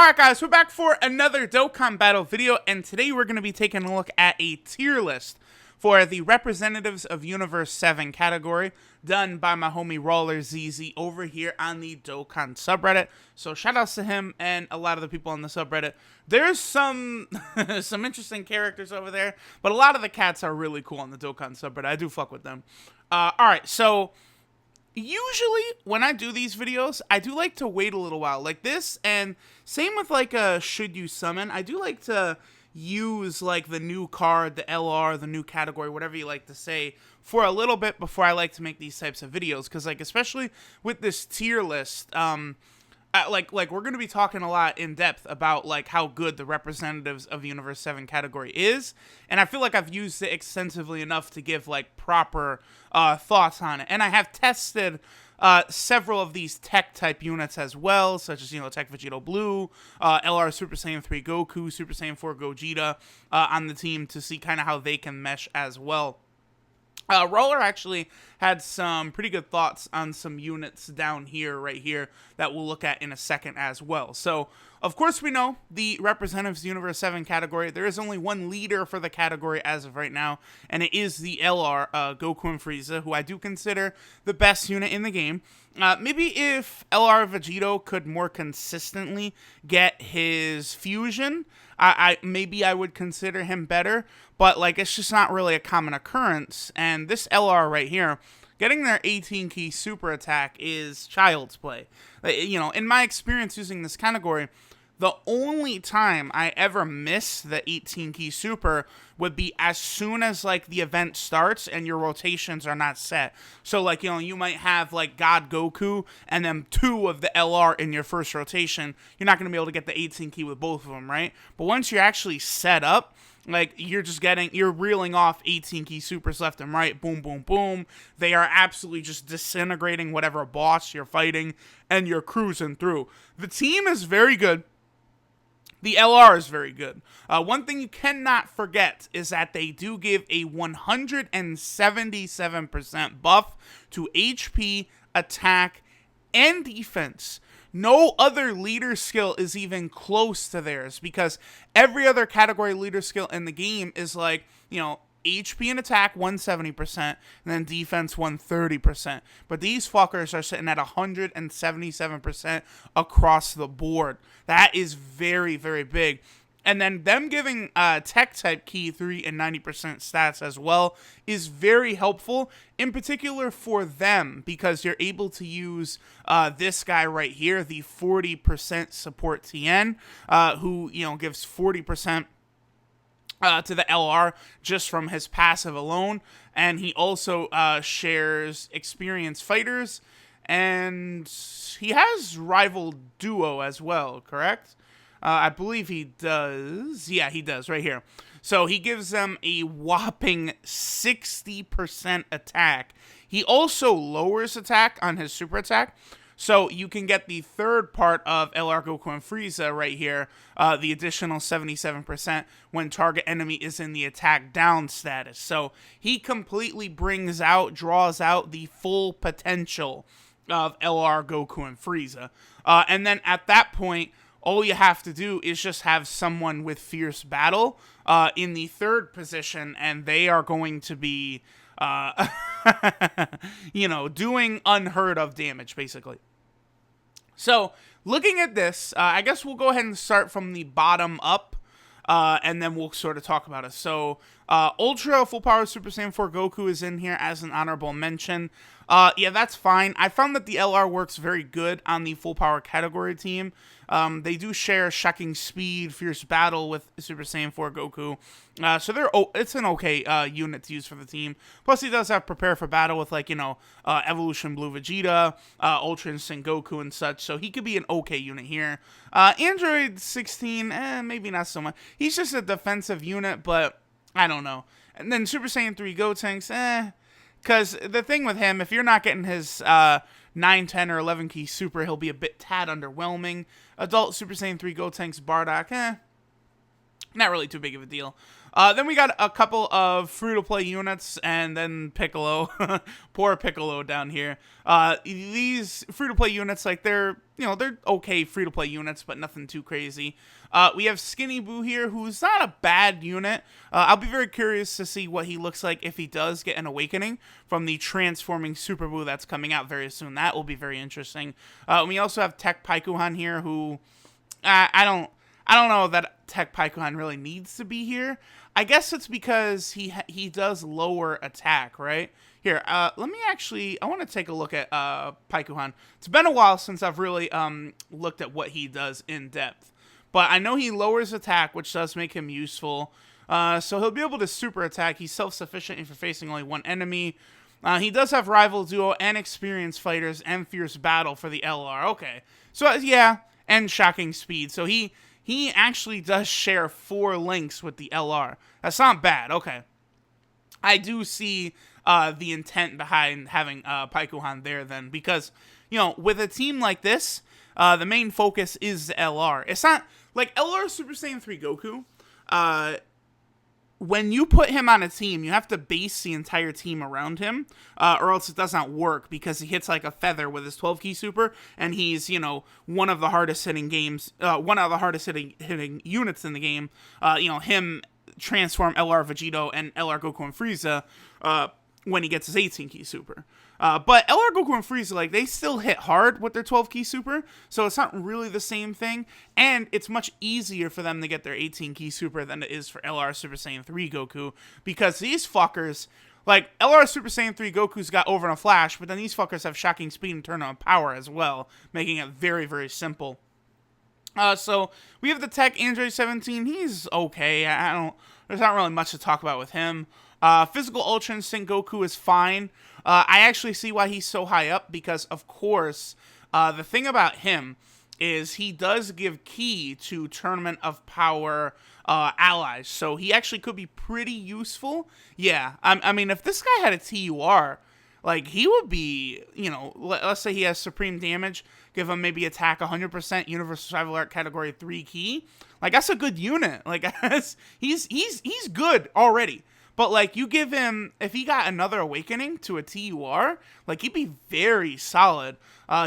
Alright guys, we're back for another Dokkan battle video, and today we're going to be taking a look at a tier list for the Representatives of Universe 7 category, done by my homie Roller ZZ over here on the Dokkan subreddit. So shoutouts to him and a lot of the people on the subreddit. There's some some interesting characters over there, but a lot of the cats are really cool on the Dokkan subreddit. I do fuck with them. Alright, so usually when I do these videos, I do like to wait a little while, like this, and same with like a should you summon. I do like to use like the new card, the LR, the new category, whatever you like to say, for a little bit before I like to make these types of videos, because like especially with this tier list, like we're going to be talking a lot in depth about like how good the Representatives of Universe 7 category is, and I feel like I've used it extensively enough to give like proper thoughts on it. And I have tested several of these tech type units as well, such as, Tech Vegeta Blue, LR Super Saiyan 3 Goku, Super Saiyan 4 Gogeta on the team, to see kind of how they can mesh as well. Roller actually had some pretty good thoughts on some units down here, right here, that we'll look at in a second as well. So, of course, we know the Representatives Universe 7 category. There is only one leader for the category as of right now, and it is the LR, Goku and Frieza, who I do consider the best unit in the game. Maybe if LR Vegeta could more consistently get his fusion, maybe I would consider him better, but like it's just not really a common occurrence. And this LR right here, getting their 18 key super attack is child's play. In my experience using this category, the only time I ever miss the 18 key super would be as soon as like the event starts and your rotations are not set. So like, you might have like God Goku and then 2 of the LR in your first rotation. You're not going to be able to get the 18 key with both of them, right? But once you're actually set up, like you're reeling off 18 key supers left and right, boom, boom, boom. They are absolutely just disintegrating whatever boss you're fighting, and you're cruising through. The team is very good. The LR is very good. One thing you cannot forget is that they do give a 177% buff to HP, attack, and defense. No other leader skill is even close to theirs, because every other category leader skill in the game is like, HP and attack 170%, and then defense 130%. But these fuckers are sitting at 177% across the board. That is very, very big. And then them giving tech type key 3 and 90% stats as well is very helpful, in particular for them, because you're able to use this guy right here, the 40% support TN, who gives 40% to the LR just from his passive alone, and he also shares experienced fighters, and he has rival duo as well, correct? I believe he does. Yeah, he does, right here. So he gives them a whopping 60% attack. He also lowers attack on his super attack, so you can get the third part of LR Goku and Frieza right here, the additional 77% when target enemy is in the attack down status. So he completely draws out the full potential of LR Goku and Frieza. And then at that point, all you have to do is just have someone with Fierce Battle in the third position, and they are going to be, doing unheard of damage, basically. So, looking at this, I guess we'll go ahead and start from the bottom up, and then we'll sort of talk about it. So, Ultra Full Power Super Saiyan 4 Goku is in here as an honorable mention. Yeah, that's fine. I found that the LR works very good on the full power category team. They do share shocking speed, fierce battle with Super Saiyan 4 Goku. So it's an okay unit to use for the team. Plus, he does have prepare for battle with Evolution Blue Vegeta, Ultra Instinct Goku and such. So he could be an okay unit here. Android 16, maybe not so much. He's just a defensive unit, but I don't know. And then Super Saiyan 3 Gotenks, because the thing with him, if you're not getting his 9, 10, or 11 key super, he'll be a bit tad underwhelming. Adult Super Saiyan 3 Gotenks Bardock, Not really too big of a deal. Then we got a couple of free-to-play units, and then Piccolo. Poor Piccolo down here. These free-to-play units, like, they're okay free-to-play units, but nothing too crazy. We have Skinny Boo here, who's not a bad unit. I'll be very curious to see what he looks like if he does get an awakening from the transforming Super Boo that's coming out very soon. That will be very interesting. We also have Tech Paikuhan here, who I don't know that Tech Paikuhan really needs to be here. I guess it's because he does lower attack, right? Here, let me actually, I want to take a look at Paikuhan. It's been a while since I've really looked at what he does in depth. But I know he lowers attack, which does make him useful. So he'll be able to super attack. He's self-sufficient if you're facing only one enemy. He does have rival duo and experienced fighters and fierce battle for the LR. Okay. So, yeah, and shocking speed. So he actually does share 4 links with the LR. That's not bad. Okay. I do see the intent behind having Paikuhan there then, because, with a team like this, the main focus is the LR. It's not, like, LR Super Saiyan 3 Goku, when you put him on a team, you have to base the entire team around him, or else it does not work, because he hits like a feather with his 12-key super, and he's, one of the hardest hitting hitting units in the game. Him transform LR Vegeta and LR Goku and Frieza when he gets his 18-key super. But LR Goku and Frieza, like, they still hit hard with their 12-key super, so it's not really the same thing, and it's much easier for them to get their 18-key super than it is for LR Super Saiyan 3 Goku, because these fuckers, like, LR Super Saiyan 3 Goku's got over in a flash, but then these fuckers have shocking speed and turn on power as well, making it very, very simple. So we have the Tech Android 17. He's okay. There's not really much to talk about with him. Physical Ultra Instinct Goku is fine. I actually see why he's so high up, because, of course, the thing about him is he does give key to Tournament of Power allies, so he actually could be pretty useful. Yeah, I mean, if this guy had a TUR, like, he would be, let's say he has Supreme Damage, give him maybe attack 100%, Universal Survival Art Category 3 key. Like, that's a good unit. Like, he's good already. But, like, you give him, if he got another awakening to a TUR, like, he'd be very solid.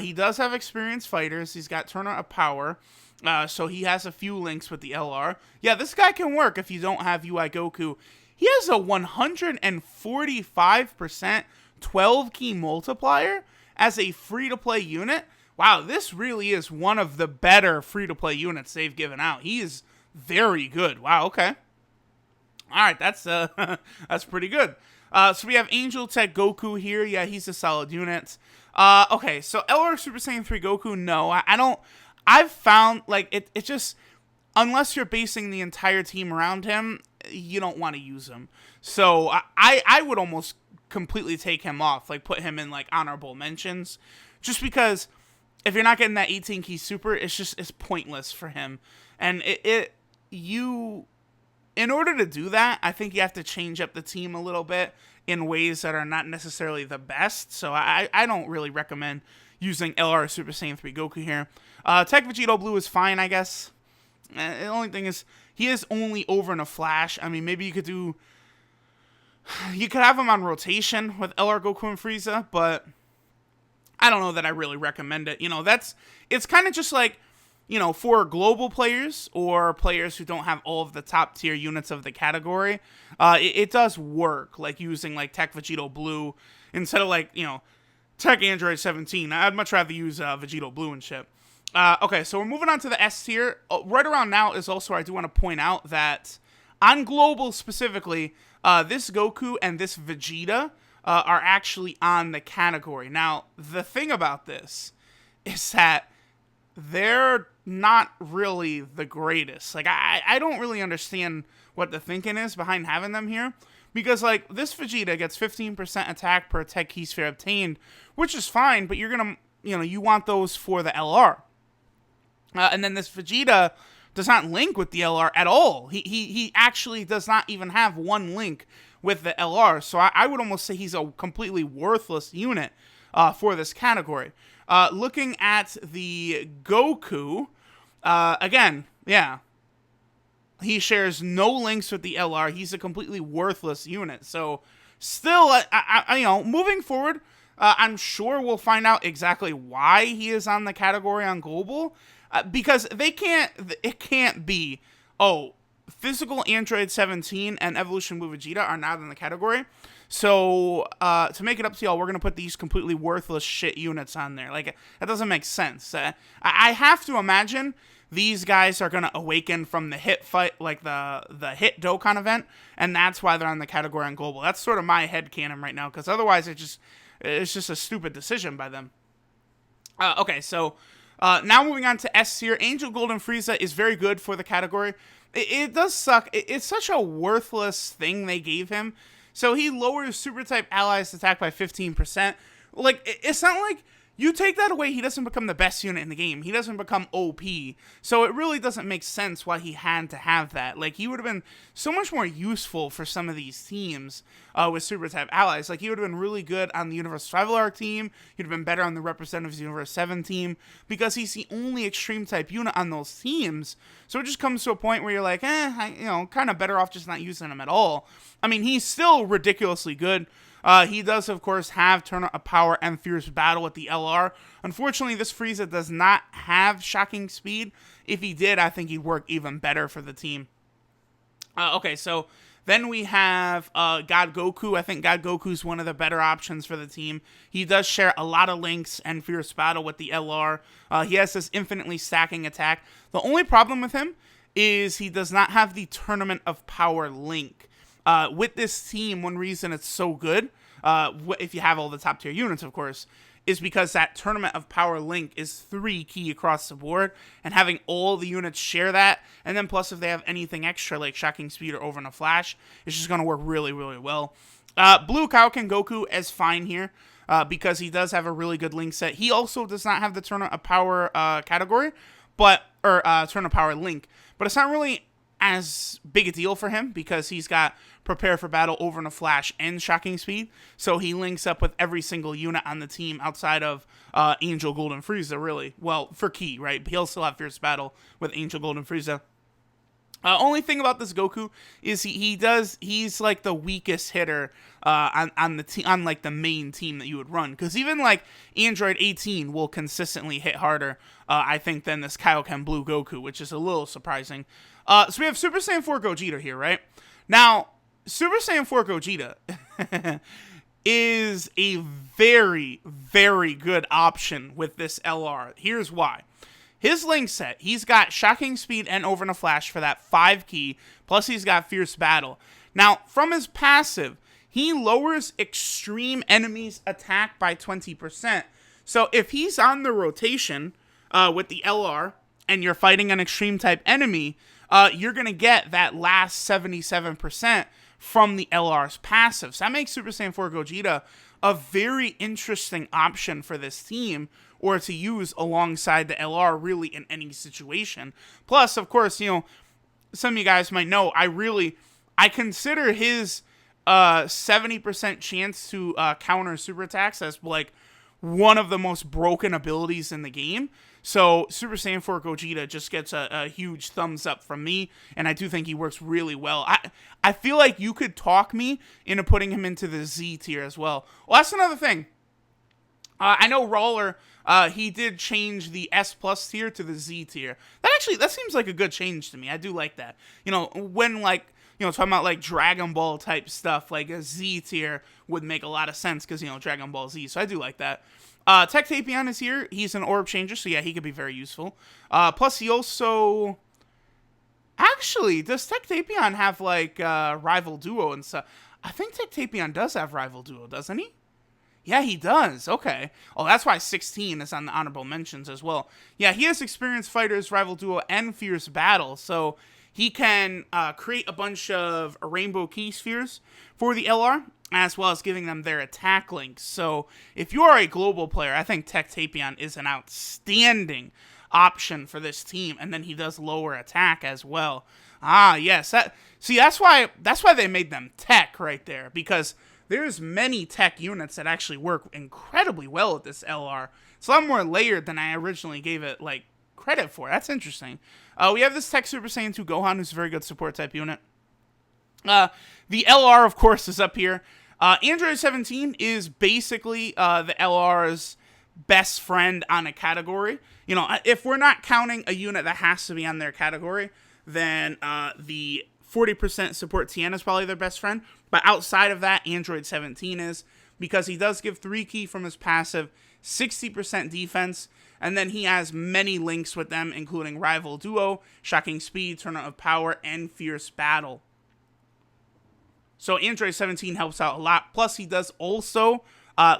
He does have experienced fighters. He's got Tournament of Power. So he has a few links with the LR. Yeah, this guy can work if you don't have UI Goku. He has a 145% 12-key multiplier as a free-to-play unit. Wow, this really is one of the better free-to-play units they've given out. He is very good. Wow, okay. All right, that's pretty good. So we have Angel Tech Goku here. Yeah, he's a solid unit. Okay, so LR Super Saiyan 3 Goku, no. I don't... I've found, like, it just... Unless you're basing the entire team around him, you don't want to use him. So I would almost completely take him off. Like, put him in, like, honorable mentions. Just because if you're not getting that 18-key super, it's pointless for him. And in order to do that, I think you have to change up the team a little bit in ways that are not necessarily the best. So I don't really recommend using LR Super Saiyan 3 Goku here. Tech Vegeta Blue is fine, I guess. The only thing is, he is only over in a flash. I mean, maybe you could have him on rotation with LR Goku and Frieza, but I don't know that I really recommend it. It's kind of just like, for global players or players who don't have all of the top tier units of the category, it does work, like using like Tech Vegeta Blue instead of like, Tech Android 17. I'd much rather use Vegeta Blue and shit. Okay, so we're moving on to the S tier. Right around now is also where I do want to point out that on global specifically, this Goku and this Vegeta are actually on the category. Now, the thing about this is that they're not really the greatest. Like, I don't really understand what the thinking is behind having them here. Because, like, this Vegeta gets 15% attack per Tech Key Sphere obtained, which is fine, but you're gonna, you want those for the LR. And then this Vegeta does not link with the LR at all. He actually does not even have one link with the LR. So I would almost say he's a completely worthless unit for this category. Looking at the Goku, again, yeah. He shares no links with the LR. He's a completely worthless unit. So still, moving forward, I'm sure we'll find out exactly why he is on the category on Global, because it can't be, oh, Physical Android 17 and Evolution Blue Vegeta are not in the category. So, to make it up to y'all, we're going to put these completely worthless shit units on there. Like, that doesn't make sense. I have to imagine these guys are going to awaken from the hit fight, like the hit Dokkan event, and that's why they're on the category on Global. That's sort of my headcanon right now, because otherwise it's just a stupid decision by them. Okay, so now moving on to S tier. Angel Golden Frieza is very good for the category. It does suck. It's such a worthless thing they gave him. So he lowers super type allies attack by 15%. Like, it's not like you take that away, he doesn't become the best unit in the game. He doesn't become OP. So it really doesn't make sense why he had to have that. Like, he would have been so much more useful for some of these teams with super type allies. Like, he would have been really good on the Universe Survival Arc team. He'd have been better on the Representatives Universe 7 team, because he's the only extreme type unit on those teams. So it just comes to a point where you're like, kind of better off just not using him at all. I mean, he's still ridiculously good. He does, of course, have Turn Up Power and Fierce Battle with the LR. Unfortunately, this Frieza does not have Shocking Speed. If he did, I think he'd work even better for the team. Okay, so then we have God Goku. I think God Goku's one of the better options for the team. He does share a lot of links and Fierce Battle with the LR. He has this infinitely stacking attack. The only problem with him is he does not have the Tournament of Power link. With this team, one reason it's so good, if you have all the top tier units, of course, is because that Tournament of Power link is 3 key across the board, and having all the units share that, and then plus if they have anything extra like Shocking Speed or Over in a Flash, it's just going to work really, really well. Blue Kaioken Goku is fine here, because he does have a really good link set. He also does not have the Tournament of Power category, Tournament of Power link, but it's not really as big a deal for him because he's got Prepare for Battle, Over in a Flash, and Shocking Speed. So he links up with every single unit on the team outside of Angel Golden Frieza, really. Well, for Key, right? He'll still have Fierce Battle with Angel Golden Frieza. Only thing about this Goku is he's like the weakest hitter on like the main team that you would run, because even like Android 18 will consistently hit harder, I think, than this Kaioken Blue Goku, which is a little surprising. So we have Super Saiyan 4 Gogeta here, right? Now, Super Saiyan 4 Gogeta is a very, very good option with this LR. Here's why. His link set, he's got Shocking Speed and Over in a Flash for that 5 key, plus he's got Fierce Battle. Now, from his passive, he lowers extreme enemies' attack by 20%. So if he's on the rotation with the LR, and you're fighting an extreme type enemy, you're going to get that last 77% from the LR's passive. So that makes Super Saiyan 4 Gogeta a very interesting option for this team, or to use alongside the LR really in any situation. Plus, of course, some of you guys might know, I consider his 70% chance to counter super attacks as like one of the most broken abilities in the game. So Super Saiyan 4 Gogeta just gets a huge thumbs up from me, and I do think he works really well. I feel like you could talk me into putting him into the Z tier as well. Well, that's another thing. I know Roller, he did change the S plus tier to the Z tier. That seems like a good change to me. I do like that. When talking about like Dragon Ball type stuff, like a Z tier would make a lot of sense because, Dragon Ball Z. So I do like that. Tech Tapion is here. He's an orb changer, so yeah, he could be very useful. Plus he also... Actually, does Tech Tapion have like Rival Duo and stuff? I think Tech Tapion does have Rival Duo, doesn't he? Yeah, he does. Okay. Oh, that's why 16 is on the honorable mentions as well. Yeah, he has Experienced Fighters, Rival Duo, and Fierce Battle. So he can create a bunch of Rainbow Key Spheres for the LR, as well as giving them their attack links. So if you are a global player, I think Tech Tapion is an outstanding option for this team. And then he does lower attack as well. Ah, yes. That's why they made them tech right there, because there's many tech units that actually work incredibly well with this LR. It's a lot more layered than I originally gave it, like, credit for. That's interesting. We have this Tech Super Saiyan 2 Gohan, who's a very good support type unit. The LR, of course, is up here. Android 17 is basically the LR's best friend on a category. You know, if we're not counting a unit that has to be on their category, then the 40% support Tien is probably their best friend. But outside of that, Android 17 is, because he does give 3 ki from his passive, 60% defense, and then he has many links with them, including Rival Duo, Shocking Speed, Tournament of Power, and Fierce Battle. So Android 17 helps out a lot. Plus, he does also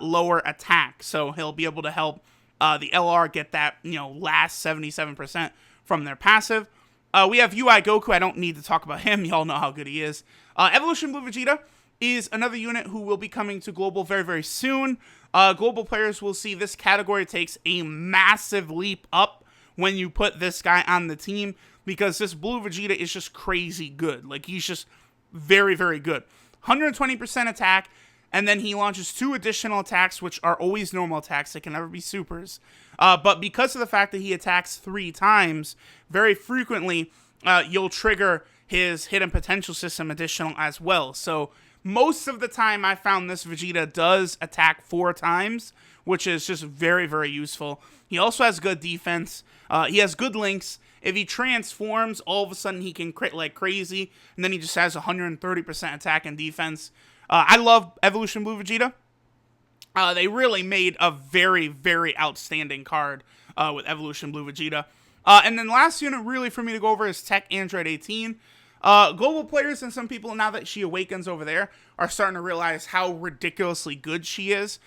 lower attack, so he'll be able to help the LR get that, you know, last 77% from their passive. We have UI Goku. I don't need to talk about him. Y'all know how good he is. Evolution Blue Vegeta is another unit who will be coming to Global very, very soon. Global players will see this category takes a massive leap up when you put this guy on the team, because this Blue Vegeta is just crazy good. Like, he's just very, very good. 120% attack, and then he launches 2 additional attacks, which are always normal attacks. They can never be supers. But because of the fact that he attacks 3 times, very frequently, you'll trigger his hidden potential system additional as well. So most of the time, I found this Vegeta does attack 4 times, which is just very, very useful. He also has good defense. He has good links. If he transforms, all of a sudden he can crit like crazy, and then he just has 130% attack and defense. I love Evolution Blue Vegeta. They really made a very, very outstanding card with Evolution Blue Vegeta. And then last unit really for me to go over is Tech Android 18. Global players and some people, now that she awakens over there, are starting to realize how ridiculously good she is.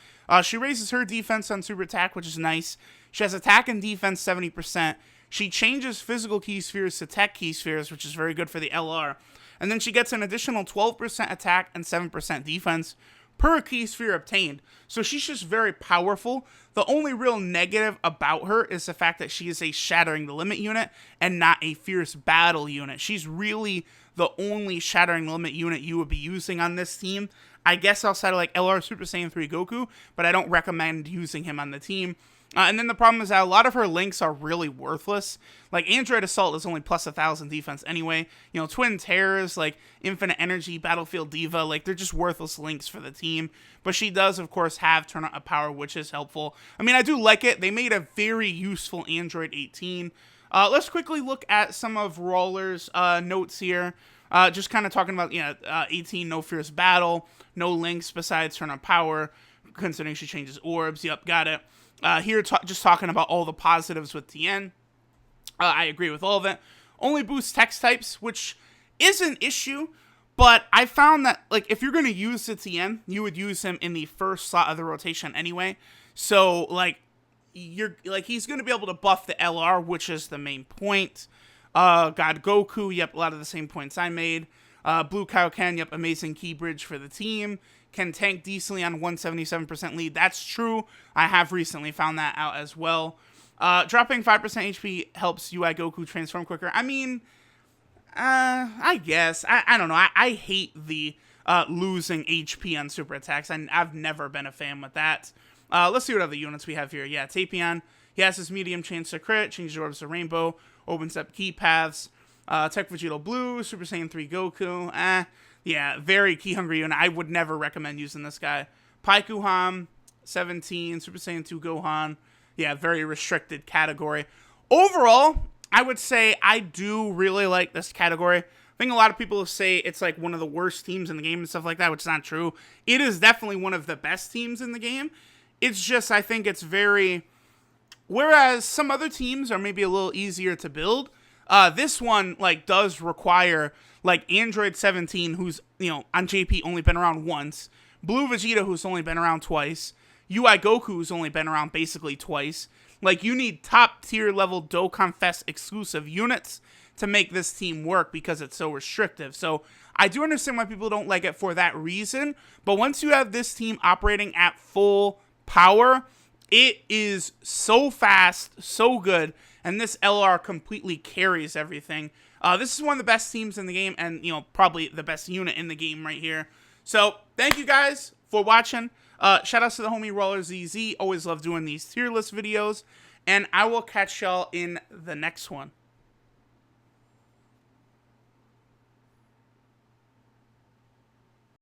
She raises her defense on super attack, which is nice. She has attack and defense 70%. She changes physical key spheres to tech key spheres, which is very good for the LR. And then she gets an additional 12% attack and 7% defense per key sphere obtained. So she's just very powerful. The only real negative about her is the fact that she is a Shattering the Limit unit and not a Fierce Battle unit. She's really the only Shattering the Limit unit you would be using on this team. I guess outside of like LR Super Saiyan 3 Goku, but I don't recommend using him on the team. And then the problem is that a lot of her links are really worthless. Like, Android Assault is only plus 1,000 defense anyway. You know, Twin Terrors, like Infinite Energy, Battlefield Diva, like, they're just worthless links for the team. But she does, of course, have Tournament of Power, which is helpful. I mean, I do like it. They made a very useful Android 18. Let's quickly look at some of Rawler's notes here. Just kind of talking about, 18, no Fierce Battle, no links besides Tournament of Power, considering she changes orbs. Yep, got it. Here, just talking about all the positives with Tien. I agree with all of it. Only boosts text types, which is an issue, but I found that, like, if you're going to use the Tien, you would use him in the first slot of the rotation anyway. So, like, he's going to be able to buff the LR, which is the main point. God Goku, yep, a lot of the same points I made. Blue Kaioken, yep, amazing key bridge for the team. Can tank decently on 177% lead. That's true. I have recently found that out as well. Dropping 5% HP helps UI Goku transform quicker. I mean, I guess. I don't know. I hate the losing HP on super attacks. I've never been a fan with that. Let's see what other units we have here. Yeah, Tapion. He has his medium chance to crit, changes orbs to rainbow, opens up key paths. Tech Vegeta Blue, Super Saiyan 3 Goku. Yeah, very key-hungry unit. I would never recommend using this guy. Paikuhan, 17, Super Saiyan 2 Gohan. Yeah, very restricted category. Overall, I would say I do really like this category. I think a lot of people say it's like one of the worst teams in the game and stuff like that, which is not true. It is definitely one of the best teams in the game. It's just, I think it's very... Whereas some other teams are maybe a little easier to build, this one, like, does require... like Android 17, who's, on JP only been around once, Blue Vegeta, who's only been around twice, UI Goku, who's only been around basically twice. Like, you need top tier level Dokkan Fest exclusive units to make this team work because it's so restrictive. So I do understand why people don't like it for that reason, but once you have this team operating at full power, it is so fast, so good, and this LR completely carries everything. This is one of the best teams in the game, and, probably the best unit in the game right here. So, thank you guys for watching. Shout outs to the homie Roller ZZ. Always love doing these tier list videos. and I will catch y'all in the next one.